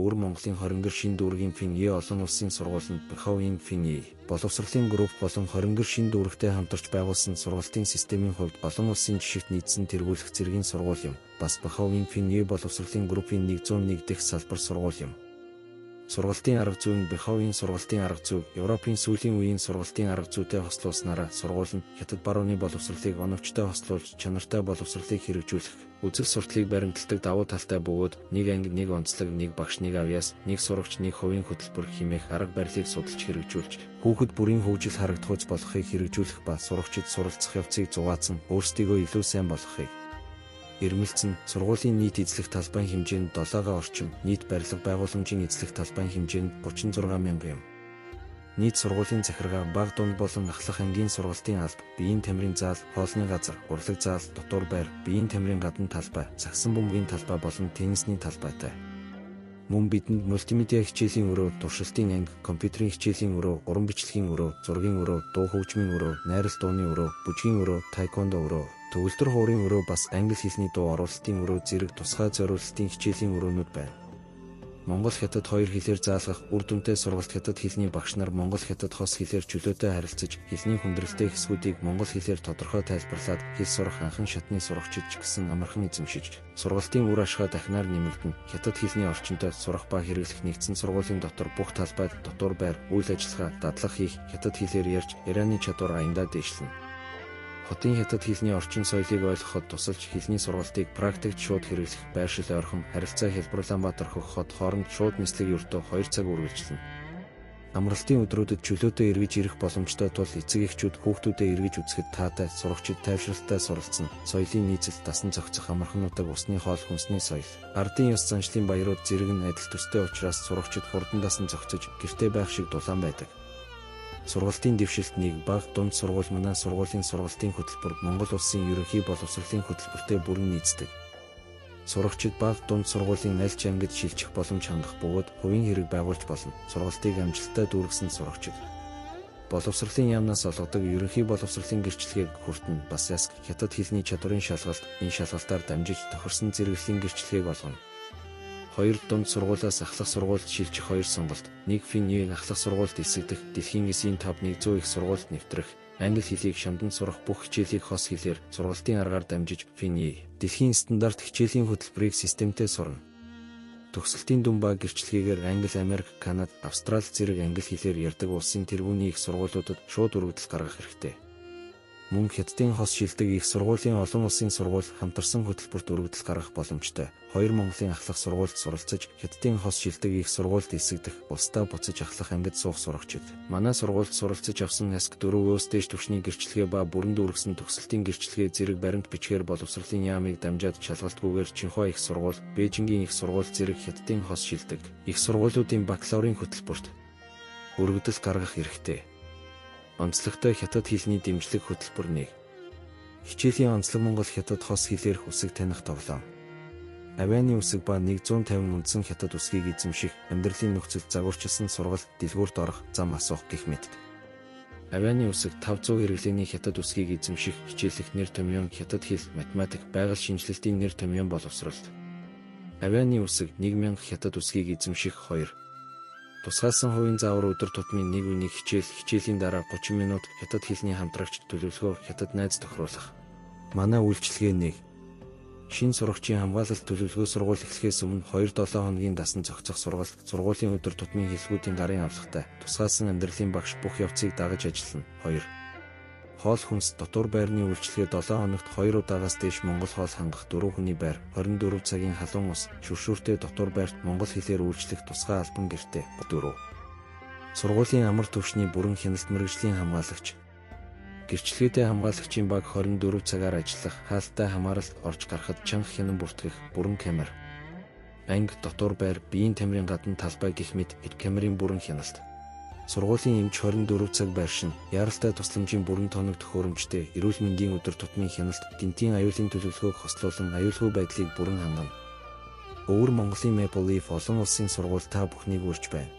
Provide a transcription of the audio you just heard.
Өвөр Монголын 20 шин дүүргийн ФИН-ийн олон улсын сургуулиуд Бэховийн ФИН-ийн боловсролын групп болон 20 шин дүүрэгтэй хамтарч байгуулсан сургалтын системийн хувьд олон улсын жишгт нийцсэн тэргүүлэх зэргийн сургууль юм. Бас Бэховийн ФИН-ийн боловсролын группийн 101 дэх салбар сургууль юм. Сургалтын арга зүй нь Бэховийн сургалтын арга зүй, Европын сүүлийн үеийн сургалтын арга зүйтэй хослуулснараа сургууль нь хятад барууны боловсролыг оновчтой хослуулж чанартай боловсролыг хэрэгжүүлэх, үзэл сурталыг баримталдаг давуу талтай бөгөөд нэг анги, нэг онцлог, нэг багш, нэг авьяас, нэг сурагч, нэг хувийн хөтөлбөр хэмээх арга барилыг судалж хэрэгжүүлж, хүүхэд бүрийн хөгжил харагдахуйц болохыг хэрэгжүүлэх ба сурагчид суралцах явцыг зугаацсан, өөрсдийгөө илүү сайн болгохыг ирмэлцэн сургуулийн нийт эзлэх талбайн хэмжээнд 7-га орчим, нийт барилга байгууламжийн эзлэх талбайн хэмжээнд 36,000 юм. Нийт сургуулийн захиргаа бага дунд болон ахлах ангийн сургалтын алба, биеийн тамирын заал, хоолны газар, урлаг заал, дотор байр, биеийн тамирын гадна талбай, сагсан бөмбөгийн талбай болон теннисний талбайтай. Мөн бидэнд мультимедиа хичээлийн өрөө, туршилтын анги, компьютерийн хичээлийн өрөө, уран бичлэгийн өрөө, зургийн өрөө, дуу хөгжмийн өрөө, найрал дууны өрөө, бүжгийн өрөө, тайквондо өрөө, төгөлдөр хуурын өрөө бас англи хэлний дуу оруулалтын өрөө зэрэг тусгай зориулалтын хичээлийн өрөөнүүд байна. Монгол хятад хоёр хэлээр заалгах үр дүнтэй сургалт хятад хэлний багш нар монгол хятад хос хэлээр чөлөөтэй харилцаж, хэлний хүндрэлтэй хэсгүүдийг монгол хэлээр тодорхой тайлбарлаад, хэл сурах анхан шатны сурагчид ч гэсэн амархан эзэмшиж, сургалтын үр ашгаа дахинаар нэмэгдэн, хятад хэлний орчинтой сурах ба хэрэглэх нэгдсэн сургуулийн дотор бүх талбайд дотор байр, үйл ажиллагаа, дадлага хийх, хятад хэлээр ярьж, ярианы чадвар аяндаа дээшлэнэ. Хотын хятад хэлний орчин соёлыг ойлгоход тусалж хэлний сургалтыг практикт шууд хэрэглэх, байршил ойрхон, харилцаа хялбар Улаанбаатар хөх хот хооронд шууд нислэг ердөө 2 цаг үргэлжилнэ. Амралтын өдрүүдэд чөлөөтэй эргэж ирэх боломжтой тул эцэг эхчүүд хүүхдүүдэд эргэж үзэхэд таатай, сурагчид тайвшралтай суралцсан, соёлын нийцэлд дасан зохицох амархан удаг усны хоол хүнсний соёл, ардын ёс заншлын баярууд зэрэг нь адил төстэй учраас сурагчид хурдан дасан зохицож, гэртээ байх шиг дулаан байдаг. Сургалтын дэвшилт нэг бага дунд сургууль манай сургуулийн сургалтын хөтөлбөр Монгол улсын ерөнхий боловсролын хөтөлбөртэй бүрэн нийцдэг. Сурагчид бага дунд сургуулийн аль ч ангид шилжих боломж хангах бөгөөд хувийн хэрэг байгуулж болно. Сургалтыг амжилттай дүүргэсэн сурагчид боловсролын яамнаас олгодог ерөнхий боловсролын гэрчлэгийг хүртэн бас ясг хятад хэлний чадварын шалгалт, энэ шалгалтаар дамжиж тохирсон зэрэглэлийн гэрчлэгийг олгоно. 2 дунд сургуулиас ахлах сургуульд шилжих 2 сонголт, 1 ФИН-ийн ахлах сургуульд эсэгдэх, дэлхийн эсийн 5-100 их сургуульд нэвтрэх, англи хэлийг шамдан сурах бүх хичээлийг хос хэлээр сургалтын аргаар дамжиж ФИН-ийн дэлхийн стандарт хичээлийн хөтөлбөрийг системтэй сурна. Төгсөлтийн дүн ба гэрчлэгээр Англи, Америк, Канада, Австрали зэрэг англи хэлээр ярьдаг улсын тэргүүний их сургуулиудад шууд өргөдөл гаргах хэрэгтэй. Мөн хятадын хос шилдэг их сургуулийн олон улсын сургууль хамтарсан хөтөлбөрт өргөдөл гаргах боломжтой. 2 Монголын ахлах сургуульд суралцаж, хятадын хос шилдэг их сургуульд эсэгдэх, бусдаа буцаж ахлах ангид суух сурагчид. Манай сургуульд суралцаж авсан ясг 4-өөс дээш түвшний гэрчлэгээ ба бүрэн дүүргэсэн төгсөлтийн гэрчлэгээ зэрэг баримт бичгээр боловсролын яамыг дамжаад шалгалтгүйгээр Чинхуа их сургууль, Бээжингийн их сургууль зэрэг хятадын хос шилдэг их сургуулиудын бакалаврын хөтөлбөрт өргөдөл гаргах хэрэгтэй. Онцлогтой хятад хэлний дэмжлэг хөтөлбөр 1. Хичээлийн онцлог Монгол хятад хос хэлээр үсэг таних тоглоом. Авианы үсэг ба 150 үндсэн хятад үсгийг эзэмших, амьдралын нөхцөлд загварчилсан сургалт, дэлгүүрт орох, зам асуух гэх мэт. Авианы үсэг 500 хэрэглээний хятад үсгийг эзэмших, хичээлэх нэр томьёон хятад хэл, математик, байгаль шинжилэлтийн нэр томьёон боловсролт. Авианы үсэг 1000 хятад үсгийг эзэмших 2. Тусгайлсан хувийн заавар өдөр тутмын 1 үнийг хичээлийн дараа 30 минут хятад хэлний хамтрагчд төлөвлөгөө хятад найз тохируулах. Манай үйлчилгээ 1. Шинэ сурагчийн хамгаалалт төлөвлөгөө сургууль эхлэхээс өмнө 2-7 хоногийн дасан зохицох сургалт, сургуулийн өдөр тутмын хэлхүүдийн гарын авлагатай, тусгайлсан амьдралын багш бүх явцыг дагаж ажиллана. 2. Хоол хүнс, дотор байрны үйлчилгээ 7 хоногт 2 удаагаас дээш Монгол хоол хангах 4 хүний байр, 24 цагийн халуун ус, шүршүүртэй дотор байрт монгол хэлээр үйлчлэх тусгай албан гэртээ. 4. Сургуулийн амар түвшний бүрэн хяналт мэргэжлийн хамгаалагч. Гэрчлэгээтэй хамгаалагчийн баг 24 цагаар ажиллах, хаалттай хамааралд орж гарахад чанга хянан бүртгэх, бүрэн камер. Анги, дотор байр, биеийн тамирын гадна талбай гэх мэт камерын бүрэн хяналт. Сургуулийн эмч 24 цаг байршин, яралтай тусламжийн бүрэн тоног төхөөрөмжтэй, эрүүл мэндийн өдөр тутмын хяналт, гинтийн аюулын төлөвлөгөөг хослуулан аюулгүй байдлыг бүрэн хангана. Өвөр Монголын Maple Leaf олон улсын сургууль та бүхнийг үрж байна.